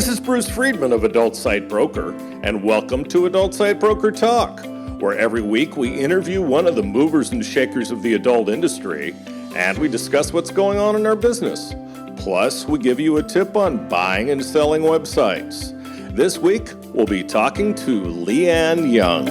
This is Bruce Friedman of Adult Site Broker, and welcome to Adult Site Broker Talk, where every week we interview one of the movers and shakers of the adult industry, and we discuss what's going on in our business. Plus, we give you a tip on buying and selling websites. This week, we'll be talking to Lianne Young.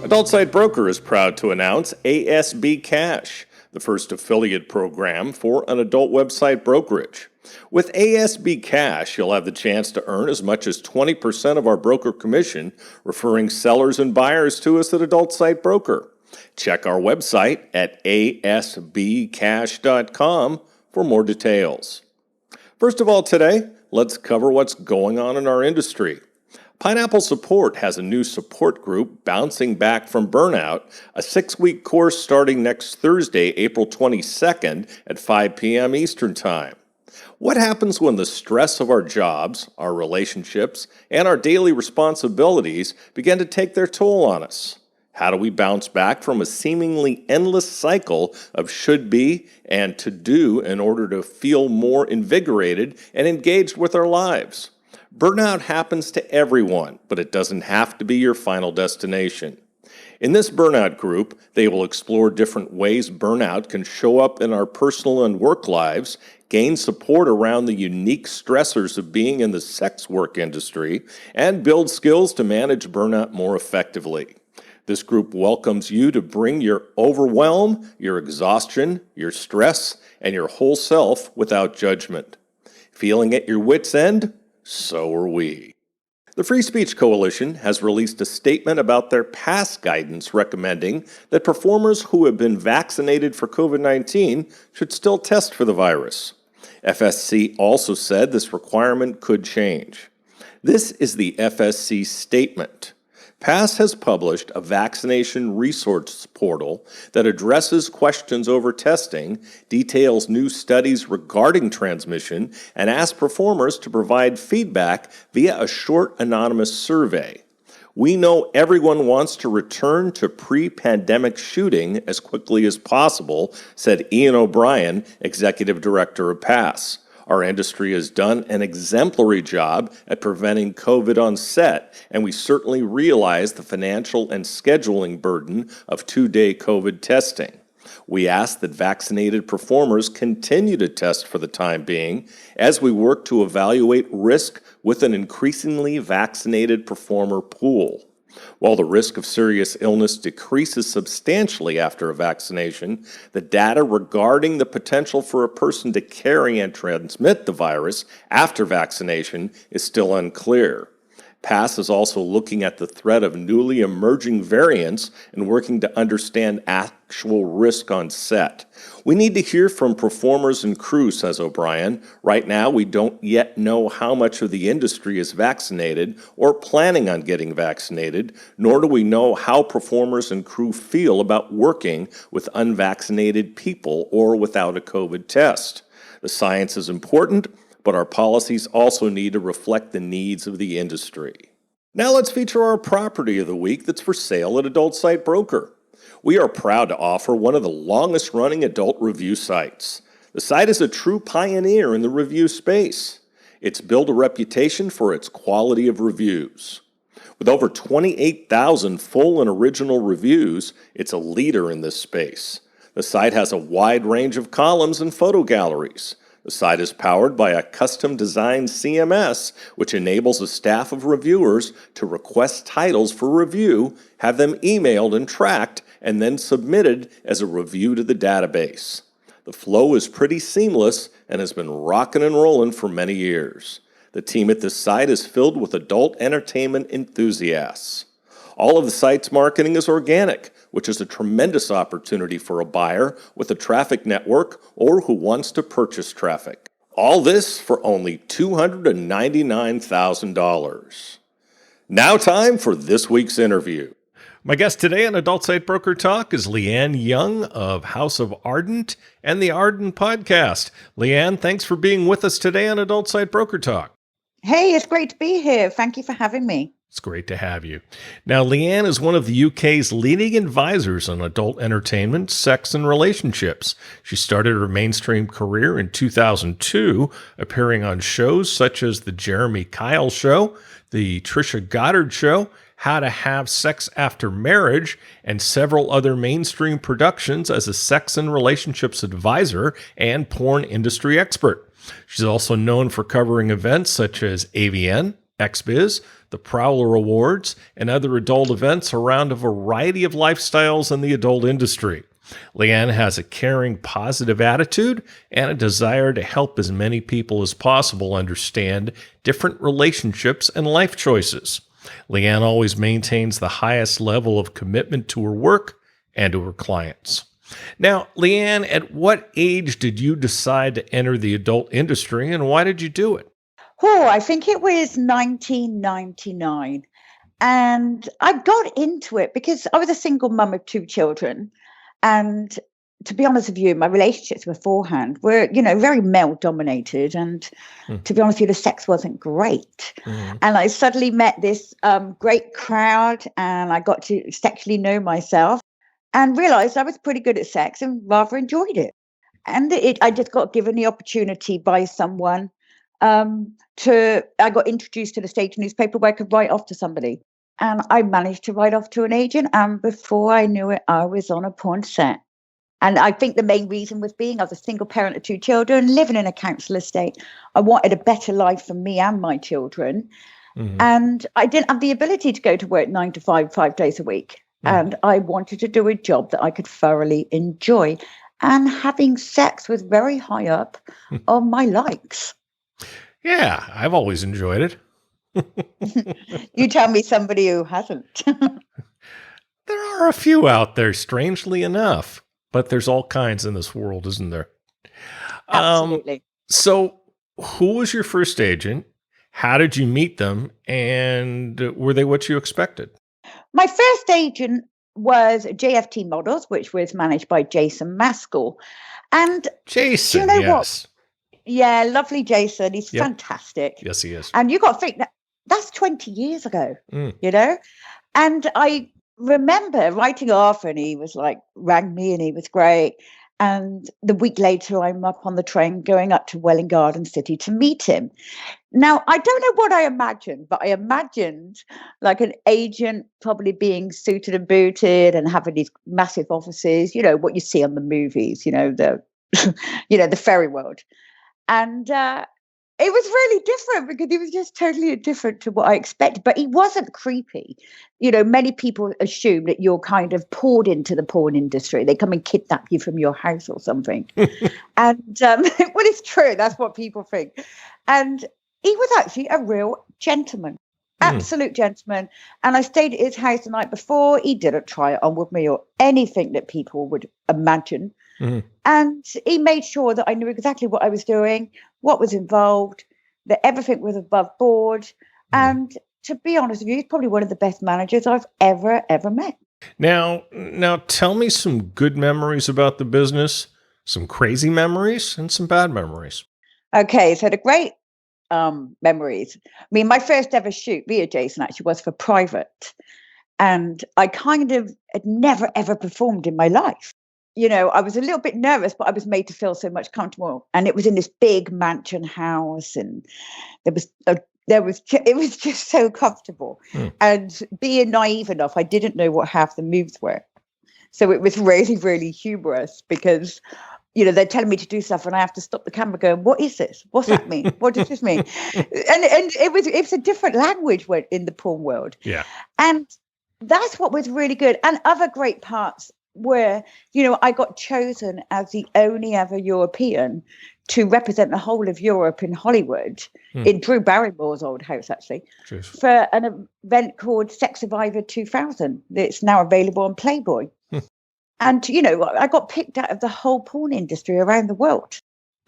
Adult Site Broker is proud to announce ASB Cash, the first affiliate program for an adult website brokerage. With ASB Cash, you'll have the chance to earn as much as 20% of our broker commission, referring sellers and buyers to us at Adult Site Broker. Check our website at asbcash.com for more details. First of all, today, let's cover what's going on in our industry. Pineapple Support has a new support group, Bouncing Back from Burnout, a 6-week course starting next Thursday, April 22nd at 5 p.m. Eastern Time. What happens when the stress of our jobs, our relationships, and our daily responsibilities begin to take their toll on us? How do we bounce back from a seemingly endless cycle of should be and to do in order to feel more invigorated and engaged with our lives? Burnout happens to everyone, but it doesn't have to be your final destination. In this burnout group, they will explore different ways burnout can show up in our personal and work lives, gain support around the unique stressors of being in the sex work industry, and build skills to manage burnout more effectively. This group welcomes you to bring your overwhelm, your exhaustion, your stress, and your whole self without judgment. Feeling at your wit's end? So are we. The Free Speech Coalition has released a statement about their past guidance recommending that performers who have been vaccinated for COVID-19 should still test for the virus. FSC also said this requirement could change. This is the FSC statement. PASS has published a vaccination resource portal that addresses questions over testing, details new studies regarding transmission, and asks performers to provide feedback via a short anonymous survey. We know everyone wants to return to pre-pandemic shooting as quickly as possible, said Ian O'Brien, Executive Director of PASS. Our industry has done an exemplary job at preventing COVID on set, and we certainly realize the financial and scheduling burden of 2-day COVID testing. We ask that vaccinated performers continue to test for the time being as we work to evaluate risk with an increasingly vaccinated performer pool. While the risk of serious illness decreases substantially after a vaccination, the data regarding the potential for a person to carry and transmit the virus after vaccination is still unclear. PASS is also looking at the threat of newly emerging variants and working to understand actual risk on set. We need to hear from performers and crew, says O'Brien. Right now, we don't yet know how much of the industry is vaccinated or planning on getting vaccinated, nor do we know how performers and crew feel about working with unvaccinated people or without a COVID test. The science is important, but our policies also need to reflect the needs of the industry. Now let's feature our property of the week that's for sale at Adult Site Broker. We are proud to offer one of the longest-running adult review sites. The site is a true pioneer in the review space. It's built a reputation for its quality of reviews. With over 28,000 full and original reviews, it's a leader in this space. The site has a wide range of columns and photo galleries. The site is powered by a custom-designed CMS, which enables a staff of reviewers to request titles for review, have them emailed and tracked, and then submitted as a review to the database. The flow is pretty seamless and has been rocking and rolling for many years. The team at this site is filled with adult entertainment enthusiasts. All of the site's marketing is organic, which is a tremendous opportunity for a buyer with a traffic network or who wants to purchase traffic. All this for only $299,000. Now time for this week's interview. My guest today on Adult Site Broker Talk is Lianne Young of House of Ardent and the Ardent Podcast. Lianne, thanks for being with us today on Adult Site Broker Talk. Hey, it's great to be here. Thank you for having me. It's great to have you. Now, Lianne is one of the UK's leading advisors on adult entertainment, sex, and relationships. She started her mainstream career in 2002, appearing on shows such as The Jeremy Kyle Show, The Trisha Goddard Show, How to Have Sex After Marriage, and several other mainstream productions as a sex and relationships advisor and porn industry expert. She's also known for covering events such as AVN, XBiz, the Prowler Awards, and other adult events around a variety of lifestyles in the adult industry. Lianne has a caring, positive attitude and a desire to help as many people as possible understand different relationships and life choices. Lianne always maintains the highest level of commitment to her work and to her clients. Now, Lianne, at what age did you decide to enter the adult industry, and why did you do it? Oh, I think it was 1999. And I got into it because I was a single mum of two children. And to be honest with you, my relationships beforehand were, very male dominated. And to be honest with you, the sex wasn't great. And I suddenly met this great crowd and I got to sexually know myself and realized I was pretty good at sex and rather enjoyed it. And I just got given the opportunity by someone I got introduced to the stage newspaper where I could write off to somebody. And I managed to write off to an agent. And before I knew it, I was on a porn set. And I think the main reason was I was a single parent of two children, living in a council estate. I wanted a better life for me and my children. And I didn't have the ability to go to work 9 to 5, 5 days a week. And I wanted to do a job that I could thoroughly enjoy. And having sex was very high up on my likes. Yeah, I've always enjoyed it. You tell me somebody who hasn't. There are a few out there, strangely enough, but there's all kinds in this world, isn't there? Absolutely. So who was your first agent? How did you meet them? And were they what you expected? My first agent was JFT Models, which was managed by Jason Maskell. And Jason, you know yes. What? Yeah, lovely Jason. He's fantastic. Yes, he is. And you got to think that's 20 years ago, And I remember writing off and he was like, rang me and he was great. And the week later, I'm up on the train going up to Welwyn Garden City to meet him. Now, I don't know what I imagined, but I imagined like an agent probably being suited and booted and having these massive offices, what you see on the movies, the fairy world. And it was really different because he was just totally different to what I expected. But he wasn't creepy. Many people assume that you're kind of poured into the porn industry. They come and kidnap you from your house or something. And well, it's true. That's what people think. And he was actually a real gentleman. Absolute gentleman. And I stayed at his house the night before. He didn't try it on with me or anything that people would imagine. And he made sure that I knew exactly what I was doing, what was involved, that everything was above board. And to be honest with you, he's probably one of the best managers I've ever met. Now tell me some good memories about the business, some crazy memories, and some bad memories. Okay, so the great memories. I mean, my first ever shoot via Jason actually was for private. And I kind of had never, ever performed in my life. I was a little bit nervous, but I was made to feel so much comfortable. And it was in this big mansion house, and it was just so comfortable. And being naive enough, I didn't know what half the moves were. So it was really, really humorous because, they're telling me to do stuff and I have to stop the camera going, what is this? What's that mean? What does this mean? And it's a different language in the porn world. Yeah. And that's what was really good. And other great parts where, I got chosen as the only ever European to represent the whole of Europe in Hollywood, in Drew Barrymore's old house, actually, for an event called Sex Survivor 2000 that's now available on Playboy. And, I got picked out of the whole porn industry around the world.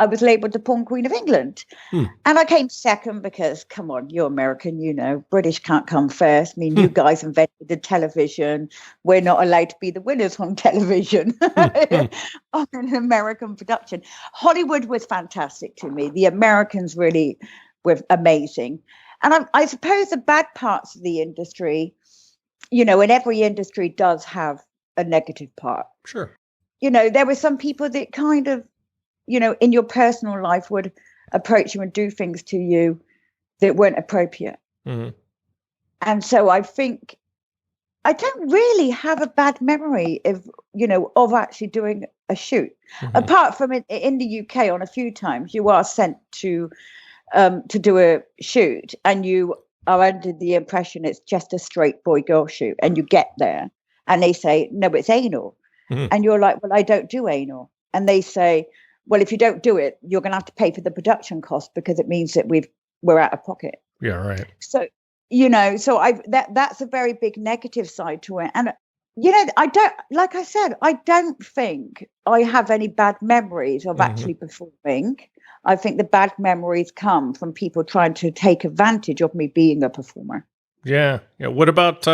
I was labelled the porn queen of England. And I came second because, come on, you're American, British can't come first. I mean, you guys invented the television. We're not allowed to be the winners on television on an American production. Hollywood was fantastic to me. The Americans really were amazing. And I suppose the bad parts of the industry, and every industry does have a negative part. Sure. There were some people that kind of, in your personal life would approach you and do things to you that weren't appropriate. Mm-hmm. And so I think I don't really have a bad memory of actually doing a shoot. Mm-hmm. Apart from in the UK, on a few times you are sent to do a shoot, and you are under the impression it's just a straight boy-girl shoot, and you get there and they say, no, it's anal. Mm-hmm. And you're like, well, I don't do anal. And they say, well, if you don't do it, you're going to have to pay for the production cost, because it means that we're out of pocket. Yeah, right. So, that's a very big negative side to it. And, I don't think I have any bad memories of actually performing. I think the bad memories come from people trying to take advantage of me being a performer. Yeah. Yeah. What about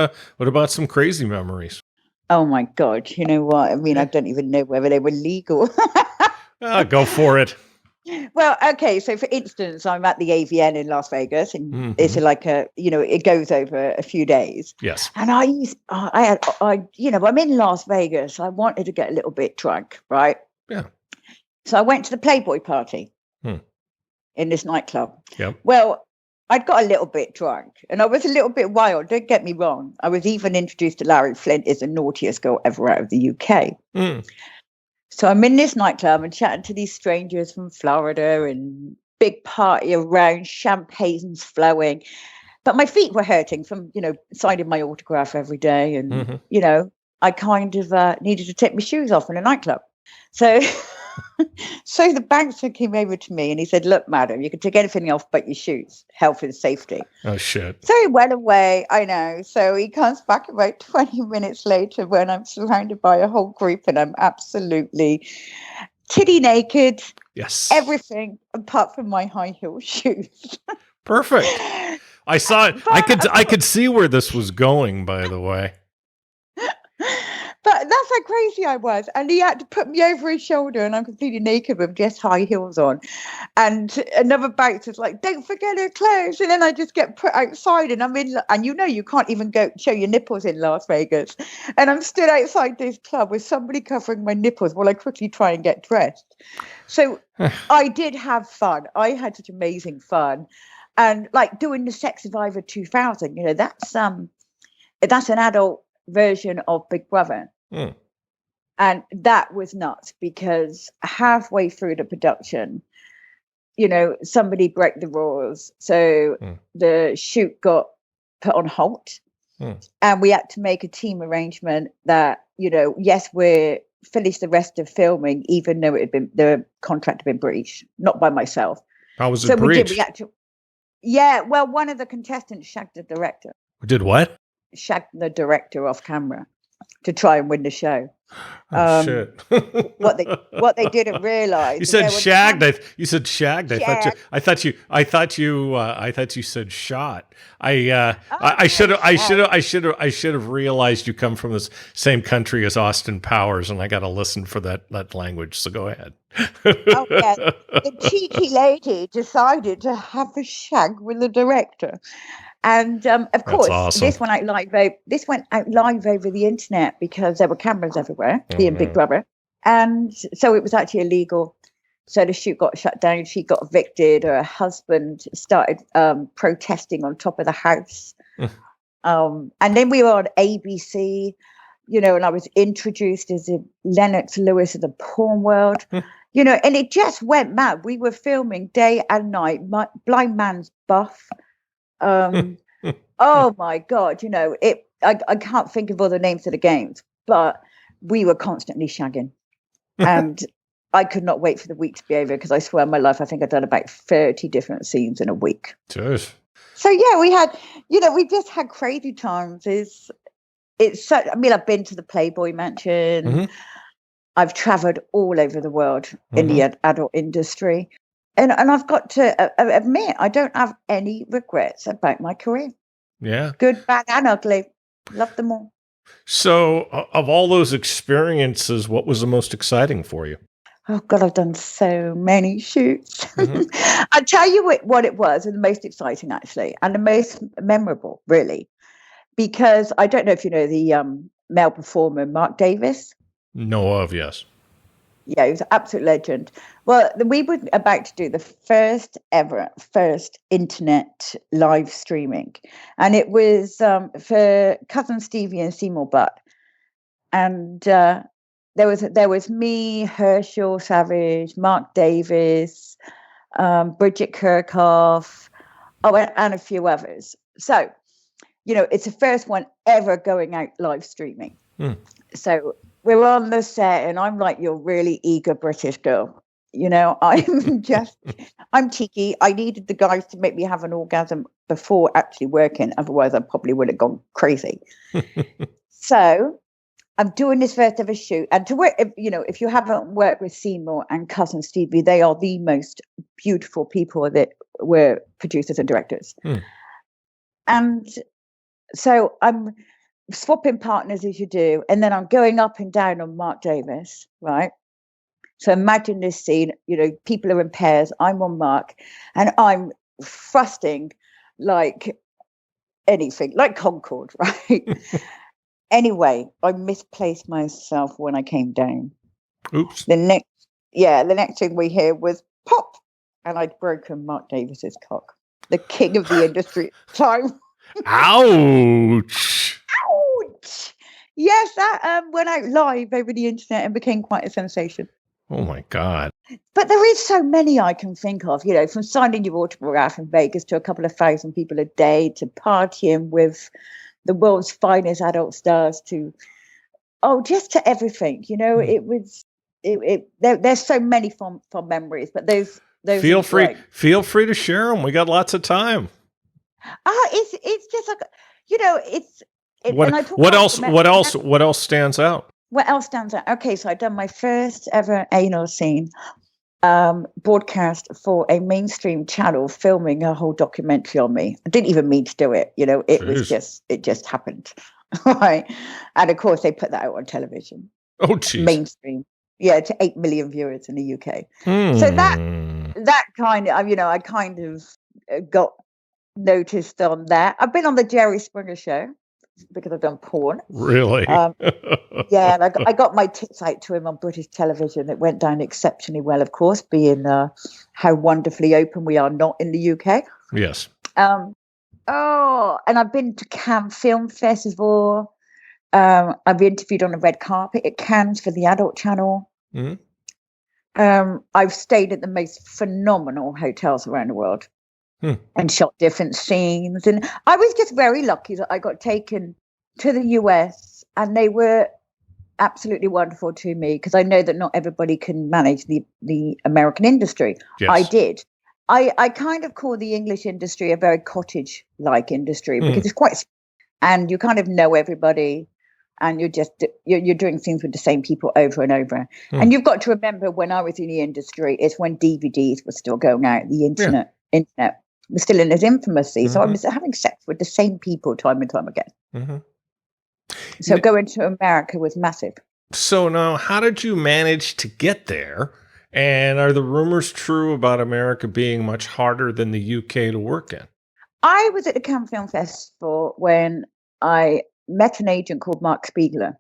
some crazy memories? Oh my God. You know what? I mean, I don't even know whether they were legal. Go for it. Well, okay. So for instance, I'm at the AVN in Las Vegas, and it's like it goes over a few days. Yes. And I'm in Las Vegas. I wanted to get a little bit drunk, right? Yeah. So I went to the Playboy party in this nightclub. Yep. Well, I'd got a little bit drunk and I was a little bit wild. Don't get me wrong. I was even introduced to Larry Flint as the naughtiest girl ever out of the UK. So I'm in this nightclub and chatting to these strangers from Florida, and big party around, champagne's flowing. But my feet were hurting from, signing my autograph every day. And, I kind of needed to take my shoes off in a nightclub. So so the bouncer came over to me and he said, look, madam, you can take anything off but your shoes, health and safety. Oh, shit. So he went away. I know. So he comes back about 20 minutes later when I'm surrounded by a whole group and I'm absolutely titty naked. Yes. Everything apart from my high heel shoes. Perfect. I saw it. I could see where this was going, by the way. But that's how crazy I was. And he had to put me over his shoulder, and I'm completely naked with just high heels on. And another bouncer's like, don't forget her clothes. And then I just get put outside, and I'm in, and you can't even go show your nipples in Las Vegas. And I'm stood outside this club with somebody covering my nipples while I quickly try and get dressed. So I did have fun. I had such amazing fun. And like doing the Sex Survivor 2000, that's an adult version of Big Brother. And that was nuts, because halfway through the production, somebody broke the rules. So the shoot got put on halt, and we had to make a team arrangement that, yes, we're finished the rest of filming, even though the contract had been breached, not by myself. How was it breached? Well, one of the contestants shagged the director. Did what? Shagged the director off camera to try and win the show. Shit. what they didn't realize. You said shagged. You said shagged. I thought you said shot. I should have realized you come from the same country as Austin Powers, and I got to listen for that language. So go ahead. Oh yeah, the cheeky lady decided to have a shag with the director. And of course, awesome. This went out live over the internet, because there were cameras everywhere, being Big Brother. And so it was actually illegal. So the shoot got shut down. She got evicted. Her husband started protesting on top of the house. And then we were on ABC, and I was introduced as Lennox Lewis of the porn world, and it just went mad. We were filming day and night, Blind Man's Buff. Oh my God, I can't think of all the names of the games, but we were constantly shagging. And I could not wait for the week to be over, because I swear on my life, I think I've done about 30 different scenes in a week. Jeez. So yeah, we had, we just had crazy times. I've been to the Playboy Mansion. I've traveled all over the world in the adult industry. And I've got to admit, I don't have any regrets about my career. Yeah. Good, bad, and ugly. Love them all. So of all those experiences, what was the most exciting for you? Oh God, I've done so many shoots. Hmm. I'll tell you what it was, and the most exciting actually, and the most memorable, really, because I don't know if you know the male performer Mark Davis. Know of, yes. Yeah, he was an absolute legend. Well, we were about to do the first internet live streaming, and it was for Cousin Stevie and Seymour Butt, and there was me, Herschel Savage, Mark Davis, Bridget Kirkhoff, oh, and a few others. So, it's the first one ever going out live streaming. Hmm. So we're on the set, and I'm like your really eager British girl. I'm cheeky. I needed the guys to make me have an orgasm before actually working. Otherwise, I probably would have gone crazy. So I'm doing this first ever shoot. And to work, if you haven't worked with Seymour and Cousin Stevie, they are the most beautiful people that were producers and directors. Hmm. And so I'm swapping partners as you do, and then I'm going up and down on Mark Davis, right? So imagine this scene, people are in pairs, I'm on Mark, and I'm thrusting like anything, like Concorde, right? Anyway, I misplaced myself when I came down. Oops. The next thing we hear was pop, and I'd broken Mark Davis's cock, the king of the industry at the time. Ouch. Ouch! Yes, that went out live over the internet and became quite a sensation. Oh my God. But there is so many I can think of, from signing your autograph in Vegas to a couple of thousand people a day to partying with the world's finest adult stars to, just to everything. It was, there's so many fond memories, but those Feel are free. great. Feel free to share them. We got lots of time. It's just like, it's. What else stands out? What else stands out? Okay, so I've done my first ever anal scene broadcast for a mainstream channel, filming a whole documentary on me. I didn't even mean to do it. It just happened. Right. And of course, they put that out on television. Oh, geez. Mainstream. Yeah, to 8 million viewers in the UK. So that kind of, I kind of got noticed on that. I've been on the Jerry Springer show because I've done porn. Really? Yeah, and I got my tits out to him on British television. It went down exceptionally well, of course, being how wonderfully open we are not in the UK. Yes. And I've been to Cannes Film Festival. I've been interviewed on the red carpet at Cannes for the Adult Channel. Mm-hmm. I've stayed at the most phenomenal hotels around the world. And shot different scenes. And I was just very lucky that I got taken to the US, and they were absolutely wonderful to me, because I know that not everybody can manage the American industry. Yes. I did. I kind of call the English industry a very cottage-like industry, because it's quite, and you kind of know everybody, and you're doing things with the same people over and over. And you've got to remember, when I was in the industry, it's when DVDs were still going out, the internet was still in its infancy. So I was having sex with the same people time and time again. Mm-hmm. So going to America was massive. So now, how did you manage to get there? And are the rumors true about America being much harder than the UK to work in? I was at the Cannes Film Festival when I met an agent called Mark Spiegler,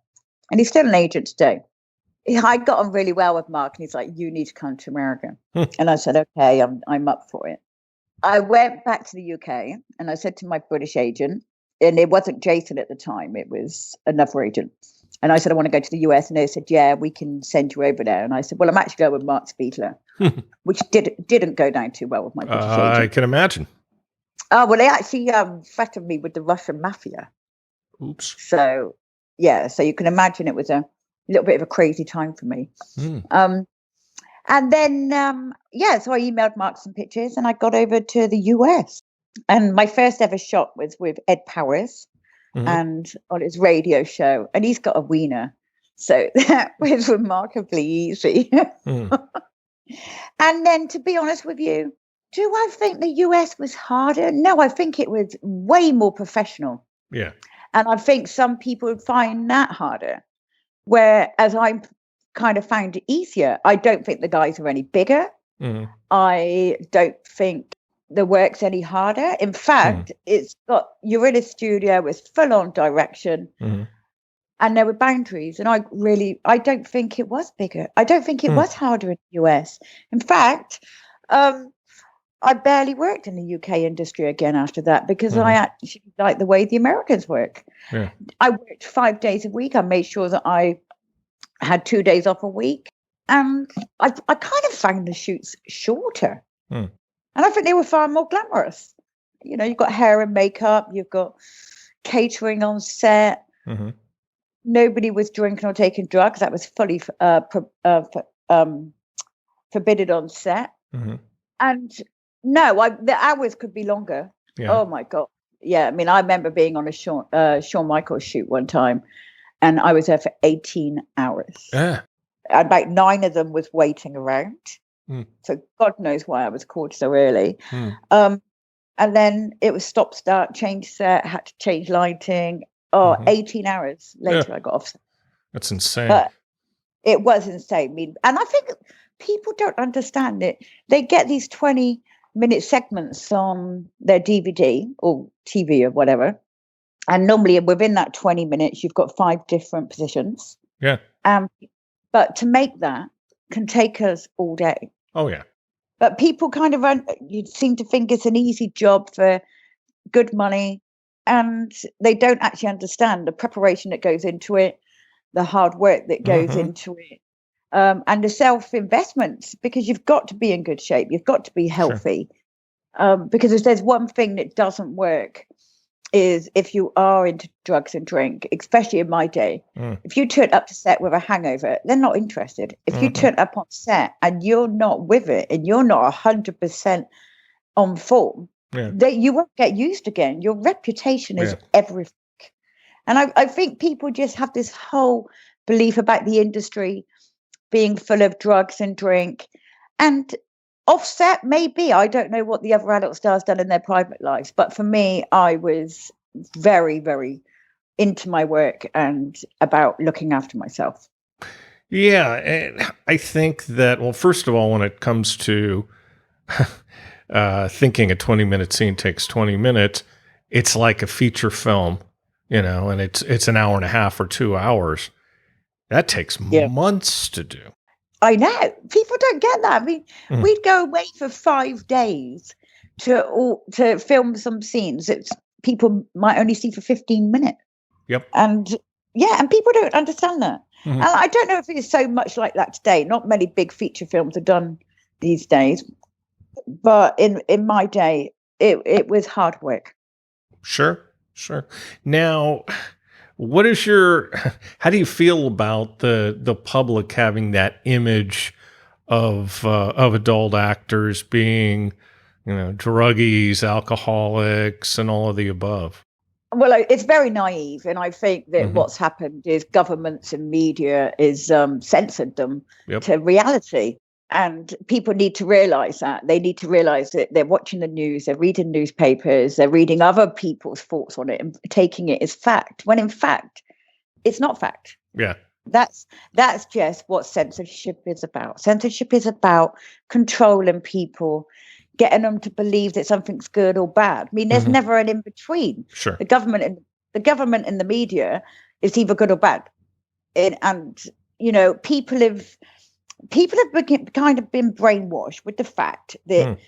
and he's still an agent today. I got on really well with Mark, and he's like, "You need to come to America." And I said, "Okay, I'm up for it." I went back to the UK, and I said to my British agent, and it wasn't Jason at the time, it was another agent. And I said, "I want to go to the US." And they said, "Yeah, we can send you over there." And I said, "Well, I'm actually going with Mark Spiegler," which didn't go down too well with my British agent. I can imagine. Oh, well, they actually threatened me with the Russian mafia. Oops. So, yeah, so you can imagine it was a little bit of a crazy time for me. And then, so I emailed Mark some pictures, and I got over to the US. And my first ever shot was with Ed Powers and on his radio show. And he's got a wiener. So that was remarkably easy. And then, to be honest with you, do I think the US was harder? No, I think it was way more professional. Yeah. And I think some people would find that harder. Whereas I'm kind of found it easier. I don't think the guys are any bigger. Mm-hmm. I don't think the work's any harder. In fact, you're in a studio with full on direction. Mm-hmm. And there were boundaries, and I don't think it was bigger. I don't think it was harder in the US. In fact, I barely worked in the UK industry again after that because I actually like the way the Americans work. Yeah. I worked 5 days a week. I made sure that I had 2 days off a week, and I kind of found the shoots shorter, and I think they were far more glamorous. You know, you've got hair and makeup, you've got catering on set. Mm-hmm. Nobody was drinking or taking drugs. That was fully forbidden on set. Mm-hmm. And no, the hours could be longer. Yeah. Oh my God. Yeah. I mean, I remember being on a Shawn Michaels shoot one time, and I was there for 18 hours. Yeah. About 9 of them was waiting around. So God knows why I was called so early. And then it was stop, start, change set, had to change lighting. 18 hours later, I got off. That's insane. But it was insane. I mean, and I think people don't understand it. They get these 20-minute segments on their DVD or TV or whatever. And normally within that 20 minutes, you've got 5 different positions. Yeah. But to make that can take us all day. Oh, yeah. But people kind of you seem to think it's an easy job for good money. And they don't actually understand the preparation that goes into it, the hard work that goes into it, and the self-investments, because you've got to be in good shape. You've got to be healthy. Because if there's one thing that doesn't work is if you are into drugs and drink, especially in my day. If you turn up to set with a hangover, they're not interested. If you turn up on set and you're not with it and you're not 100% on form, you won't get used again. Your reputation is everything. And I think people just have this whole belief about the industry being full of drugs and drink. And offset, maybe. I don't know what the other adult stars done in their private lives. But for me, I was very, very into my work and about looking after myself. Yeah. And I think that, well, first of all, when it comes to thinking a 20-minute scene takes 20 minutes, it's like a feature film, you know, and it's an hour and a half or 2 hours. That takes months to do. I know. People don't get that. I mean, we'd go away for 5 days to film some scenes that people might only see for 15 minutes. Yep. And people don't understand that. And I don't know if it's so much like that today. Not many big feature films are done these days. But in my day, it was hard work. Sure. Now, how do you feel about the public having that image of adult actors being, you know, druggies, alcoholics, and all of the above? Well, it's very naive, and I think that what's happened is governments and media is censored them to reality. And people need to realize that. They need to realize that they're watching the news, they're reading newspapers, they're reading other people's thoughts on it and taking it as fact, when in fact, it's not fact. Yeah. That's just what censorship is about. Censorship is about controlling people, getting them to believe that something's good or bad. I mean, there's never an in-between. Sure. The government and the media is either good or bad. And you know, people have kind of been brainwashed with the fact that,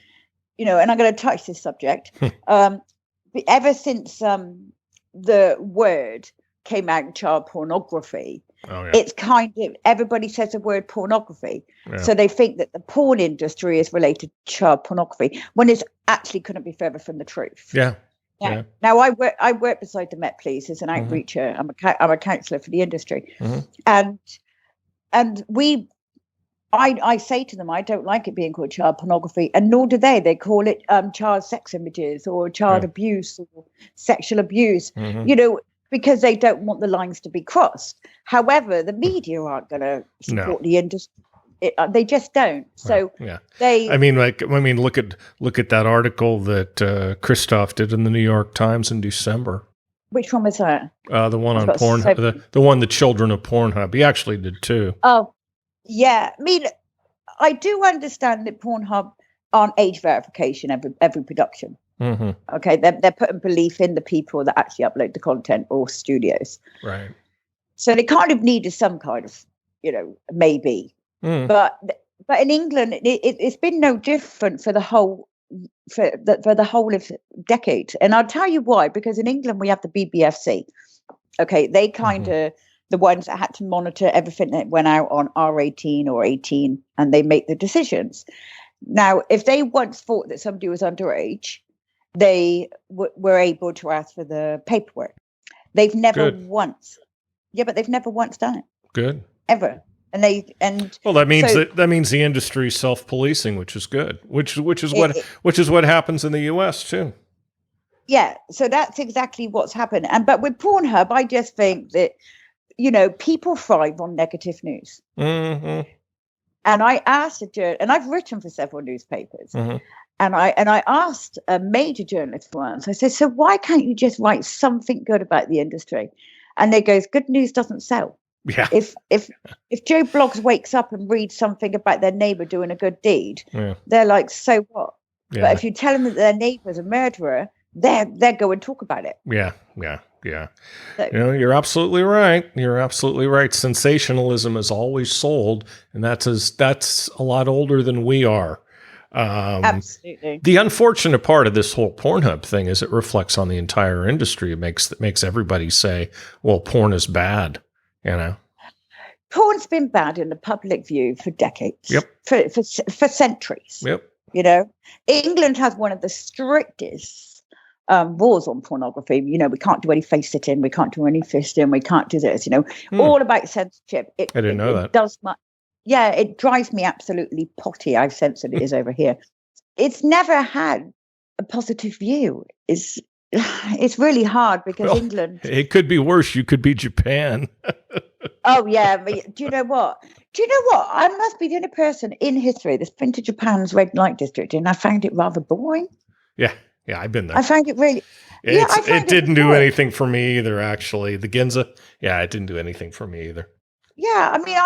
you know, and I'm going to touch this subject, ever since the word came out in child pornography, it's kind of, everybody says the word pornography. So they think that the porn industry is related to child pornography, when it's actually couldn't be further from the truth. Now I work beside the Met Police as an outreacher. I'm a counsellor for the industry. And I say to them, I don't like it being called child pornography, and nor do they. They call it child sex images or child abuse or sexual abuse, you know, because they don't want the lines to be crossed. However, the media aren't going to support the industry. They just don't. So look at that article that Christoph did in the New York Times in December. Which one was that? The one on Pornhub, the one the children of Pornhub. He actually did too. Oh, Yeah, I mean, I do understand that Pornhub aren't age verification every production. Mm-hmm. Okay, they're putting belief in the people that actually upload the content or studios. Right. So they kind of needed some kind of, maybe. Mm. But in England, it's been no different for the whole of decades. And I'll tell you why. Because in England we have the BBFC. Okay, they kind of the ones that had to monitor everything that went out on R18 or 18, and they make the decisions. Now, if they once thought that somebody was underage, they were able to ask for the paperwork. They've never Good. once, but they've never once done it. Good. Ever. Well, that means that means the industry is self-policing, which is good. Which is what happens in the U.S. too. Yeah, so that's exactly what's happened. But with Pornhub, I just think that people thrive on negative news. Mm-hmm. And I asked and I've written for several newspapers, Mm-hmm. and I asked a major journalist once. I said, "So why can't you just write something good about the industry?" And they goes, "Good news doesn't sell." Yeah. If Joe Bloggs wakes up and reads something about their neighbor doing a good deed, they're like, "So what?" Yeah. But if you tell them that their neighbor's a murderer, they're go and talk about it. Yeah. So, you're absolutely right. You're absolutely right. Sensationalism is always sold, and that's a lot older than we are. Absolutely. The unfortunate part of this whole Pornhub thing is it reflects on the entire industry. It makes everybody say, "Well, porn is bad." Porn's been bad in the public view for decades. Yep. For centuries. Yep. England has one of the strictest rules on pornography. We can't do any face sitting, we can't do any fisting, we can't do this. All about censorship. I didn't know that. It drives me absolutely potty how censored it is over here. It's never had a positive view. It's really hard because England. It could be worse. You could be Japan. Oh yeah, but do you know what? I must be the only person in history that's been to Japan's red light district, and I found it rather boring. Yeah, I've been there. I found it really. It didn't do anything for me either. Actually, the Ginza. Yeah, it didn't do anything for me either. Yeah, I mean,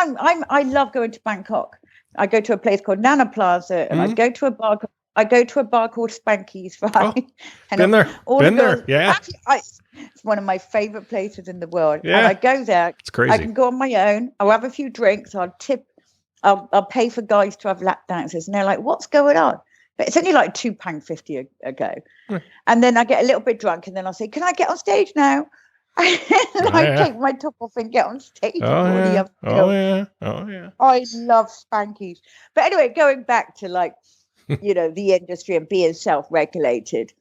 I love going to Bangkok. I go to a place called Nana Plaza, and I go to a bar. I go to a bar called Spanky's, right? Oh, been there. Yeah. It's one of my favorite places in the world. Yeah. And I go there. It's crazy. I can go on my own. I'll have a few drinks. I'll tip. I'll pay for guys to have lap dances. And they're like, "What's going on?" But it's only like £2.50 a go. And then I get a little bit drunk, and then I'll say, "Can I get on stage now?" I take my top off and get on stage. Oh yeah. I love Spankies. But anyway, going back to the industry and being self-regulated,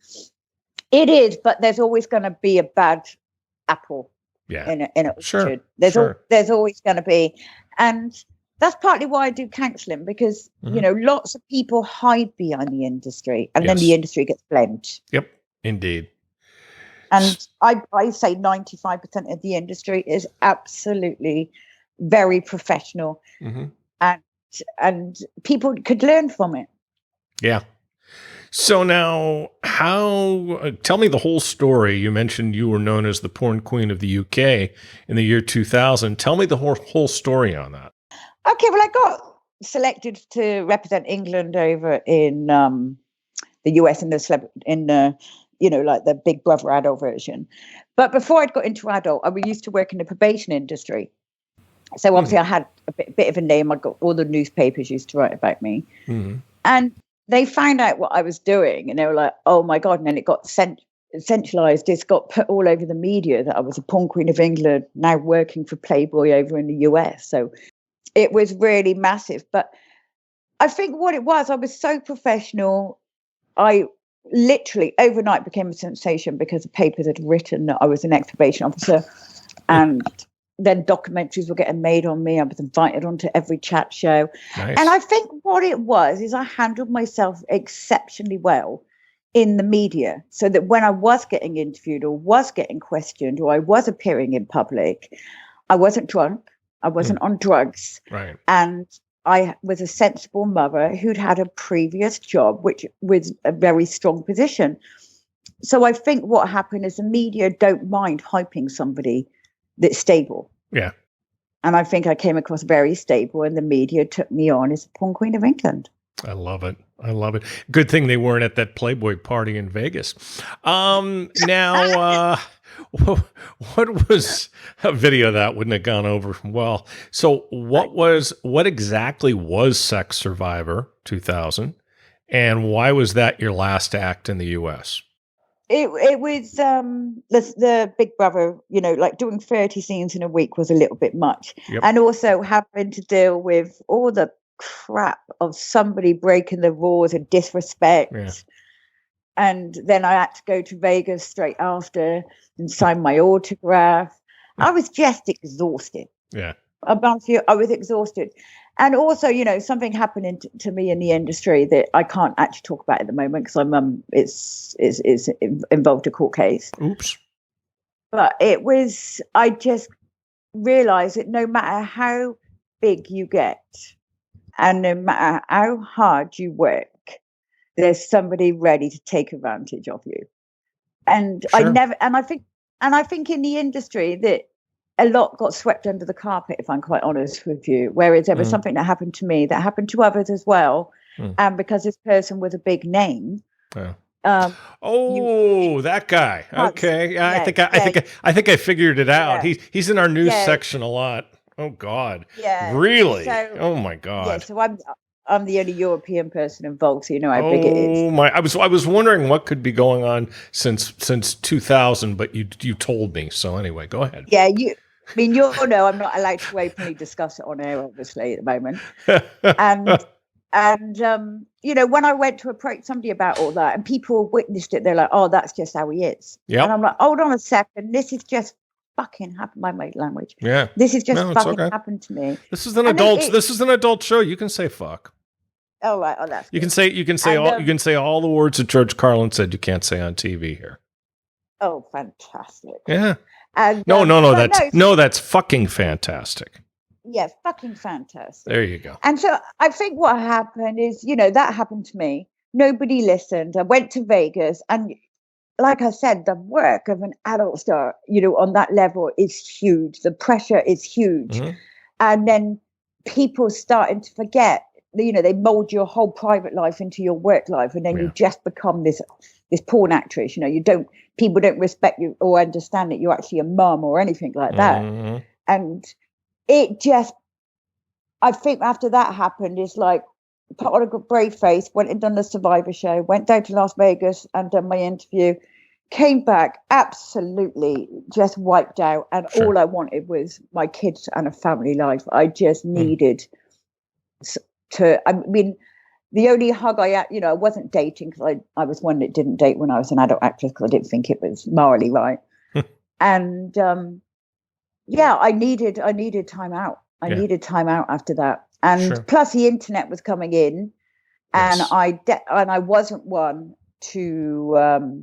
it is. But there's always going to be a bad apple. Yeah. In it. Sure. There's always going to be, and that's partly why I do counselling, because lots of people hide behind the industry, and then the industry gets blamed. Yep. Indeed. And I say 95% of the industry is absolutely very professional, and people could learn from it. Yeah. So now, tell me the whole story. You mentioned you were known as the porn queen of the UK in the year 2000. Tell me the whole story on that. Okay, well, I got selected to represent England over in the US in the like the Big Brother adult version. But before I'd got into adult, I used to work in the probation industry. So obviously I had a bit of a name. I got all the newspapers used to write about me. And they found out what I was doing, and they were like, "Oh my God." And then it got centralized. It's got put all over the media that I was a porn queen of England, now working for Playboy over in the US. So it was really massive. But I think what it was, I was so professional. I literally overnight became a sensation because the papers had written that I was an ex-probation officer, and then documentaries were getting made on me. I was invited onto every chat show. Nice. And I think what it was is I handled myself exceptionally well in the media, so that when I was getting interviewed or was getting questioned or I was appearing in public, I wasn't drunk, I wasn't on drugs, right, and I was a sensible mother who'd had a previous job, which was a very strong position. So I think what happened is the media don't mind hyping somebody that's stable. Yeah. And I think I came across very stable, and the media took me on as the porn queen of England. I love it. I love it. Good thing they weren't at that Playboy party in Vegas. Now, what was a video that wouldn't have gone over well? So what exactly was Sex Survivor 2000, and why was that your last act in the U.S.? It was the Big Brother, like doing 30 scenes in a week was a little bit much. Yep. And also having to deal with all the crap of somebody breaking the rules and disrespect. Yeah. And then I had to go to Vegas straight after and sign my autograph. I was just exhausted. Yeah. I was exhausted. And also, something happened to me in the industry that I can't actually talk about at the moment because I'm it's involved a court case. Oops. But I just realized that no matter how big you get and no matter how hard you work, there's somebody ready to take advantage of you. And Sure. I think in the industry that a lot got swept under the carpet, if I'm quite honest with you, whereas there was something that happened to me that happened to others as well. And because this person was a big name. Yeah. You that guy. Okay. Yeah, I think I figured it out. Yeah. He's in our news section a lot. Oh God. Yeah. Really? So, oh my God. Yeah. So I'm the only European person involved, so you know how big it is. Oh my! I was wondering what could be going on since 2000, but you told me. So anyway, go ahead. Yeah, you'll know I'm not allowed to openly discuss it on air, obviously, at the moment. And when I went to approach somebody about all that, and people witnessed it, they're like, "Oh, that's just how he is." Yeah. And I'm like, "Hold on a second, this is just fucking happened." My mate language. Yeah. This is just happened to me. This is an adult. This is an adult show. You can say fuck. Oh right. Oh, that's. You can say you can say all the words that George Carlin said you can't say on TV here. Oh, fantastic. Yeah. And, that's fucking fantastic. Yeah, fucking fantastic. There you go. And so I think what happened is, that happened to me. Nobody listened. I went to Vegas, and like I said, the work of an adult star, on that level is huge. The pressure is huge. Mm-hmm. And then people starting to forget, they mold your whole private life into your work life. And then you just become this porn actress. People don't respect you or understand that you're actually a mum or anything like that. Mm-hmm. And I think after that happened, it's like, put on a brave face, went and done the Survivor show, went down to Las Vegas and done my interview, came back absolutely just wiped out. And all I wanted was my kids and a family life. I just needed the only hug I had, I wasn't dating because I was one that didn't date when I was an adult actress because I didn't think it was morally right. And I needed time out. I needed time out after that. And plus the internet was coming in, and I wasn't one to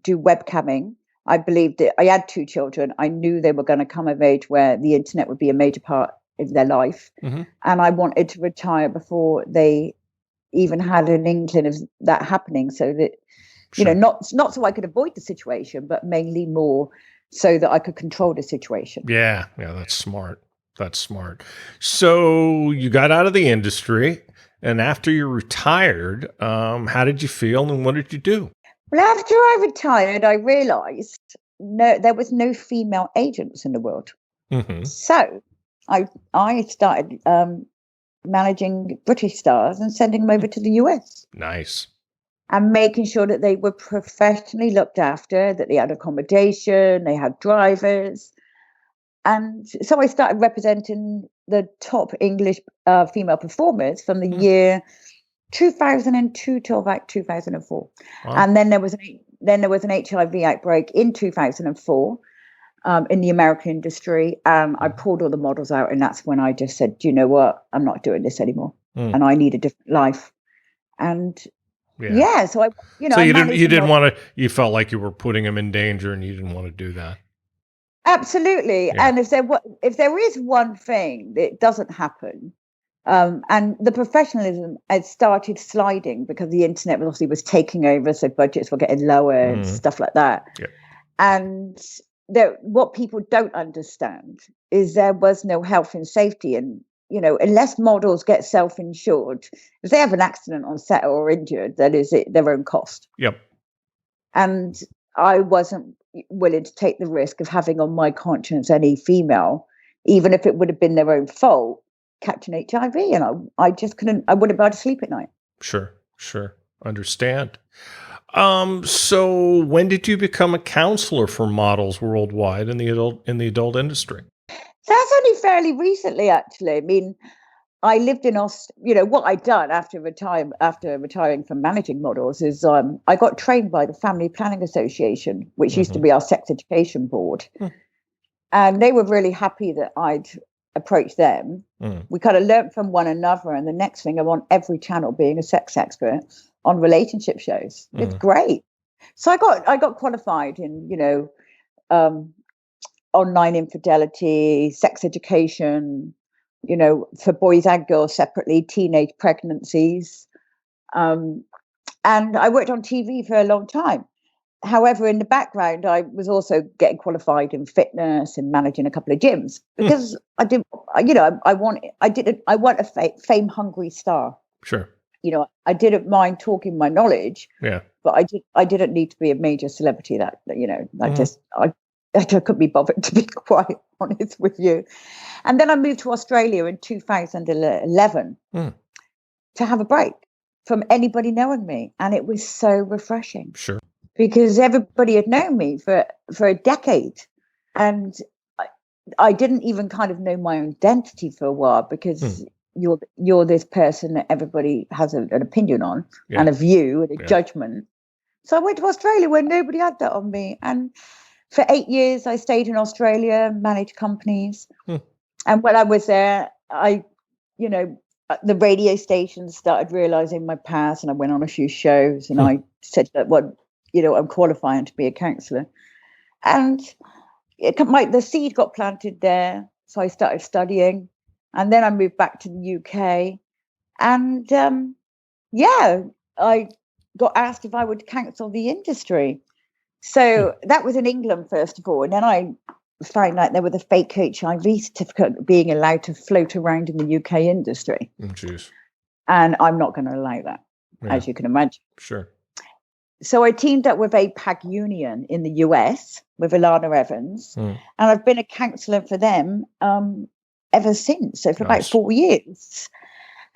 do webcamming. I believed it. I had 2 children. I knew they were going to come of age where the internet would be a major part of their life. Mm-hmm. And I wanted to retire before they even had an inkling of that happening, so that, not so I could avoid the situation, but mainly more so that I could control the situation. Yeah. Yeah. That's smart. That's smart. So you got out of the industry, and after you retired, how did you feel and what did you do? Well, after I retired, I realized there was no female agents in the world. Mm-hmm. So I started managing British stars and sending them over to the US. Nice. And making sure that they were professionally looked after, that they had accommodation, they had drivers. And so I started representing the top English female performers from the year 2002 till about 2004. Wow. And then there was an HIV outbreak in 2004 in the American industry, and I pulled all the models out, and that's when I just said, "Do you know what? I'm not doing this anymore, and I need a different life." And so I, so you didn't want to. You felt like you were putting them in danger, and you didn't want to do that. Absolutely. Yeah. And if there is one thing that doesn't happen, and the professionalism had started sliding because the internet obviously was taking over, so budgets were getting lower and stuff like that. Yeah. And what people don't understand is there was no health and safety, and unless models get self-insured, if they have an accident on set or injured, that is at their own cost. Yep. And I wasn't willing to take the risk of having on my conscience any female, even if it would have been their own fault, catching HIV. And I just couldn't, I wouldn't be able to sleep at night. Sure. Understand. So when did you become a counselor for models worldwide in the adult industry? That's only fairly recently, actually. I mean, I lived in what I'd done after retiring from managing models is I got trained by the Family Planning Association, which used to be our sex education board. And they were really happy that I'd approached them. We kind of learned from one another. And the next thing, I'm on every channel being a sex expert on relationship shows. It's great. So I got qualified in, online infidelity, sex education, for boys and girls separately, teenage pregnancies. And I worked on TV for a long time. However, in the background, I was also getting qualified in fitness and managing a couple of gyms because I want a fame-hungry star. Sure. I didn't mind talking my knowledge. Yeah. But I didn't need to be a major celebrity. I couldn't be bothered, to be quite honest with you. And then I moved to Australia in 2011 to have a break from anybody knowing me. And it was so refreshing. Sure. Because everybody had known me for a decade. And I didn't even kind of know my own identity for a while because you're this person that everybody has an opinion on and a view and a judgment. So I went to Australia where nobody had that on me. And for 8 years, I stayed in Australia, managed companies. And when I was there, the radio stations started realizing my past, and I went on a few shows, and I said that, I'm qualifying to be a counsellor. And the seed got planted there, so I started studying. And then I moved back to the UK. And, I got asked if I would counsel the industry. So that was in England, first of all. And then I found out there was a fake HIV certificate being allowed to float around in the UK industry. Jeez. And I'm not going to allow that, as you can imagine. Sure. So I teamed up with APAG Union in the US with Ilana Evans. And I've been a counsellor for them ever since. So for about 4 years.